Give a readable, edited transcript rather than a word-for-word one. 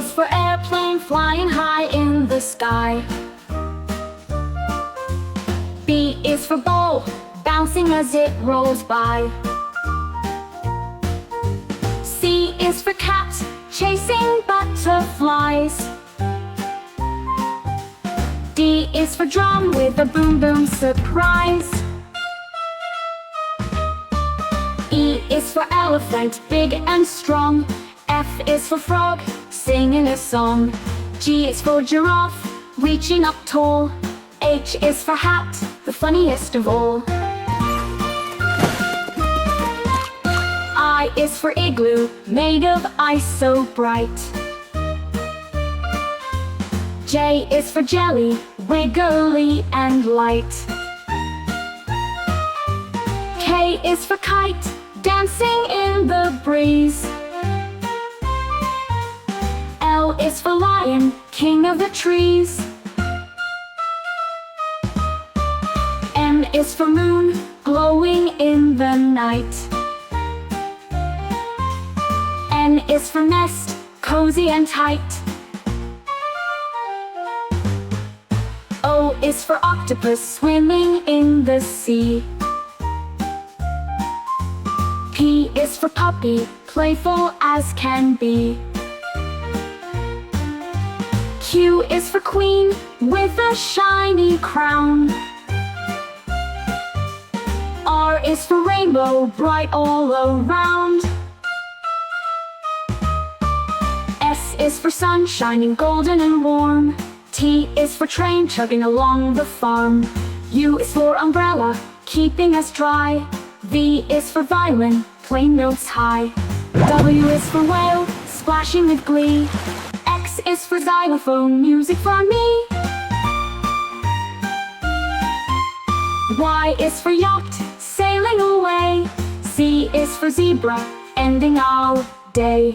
is for airplane flying high in the sky. B is for ball, bouncing as it rolls by. C is for cat, chasing butterflies. D is for drum with a boom boom surprise. E is for elephant, big and strong. F is for frog, singing a song. G is for giraffe, reaching up tall. H is for hat, the funniest of all. I is for igloo, made of ice so bright. J is for jelly, wiggly and light. K is for kite, dancing in the breeze. L is for lion, king of the trees. M is for moon, glowing in the night. N is for nest, cozy and tight. O is for octopus, swimming in the sea. P is for puppy, playful as can be. Q is for queen, with a shiny crown. R is for rainbow, bright all around. S is for sun, shining golden and warm. T is for train, chugging along the farm. U is for umbrella, keeping us dry. V is for violin, playing notes high. W is for whale, splashing with glee. X is for xylophone, music for me. Y is for yacht, sailing away. Z is for zebra, ending our day.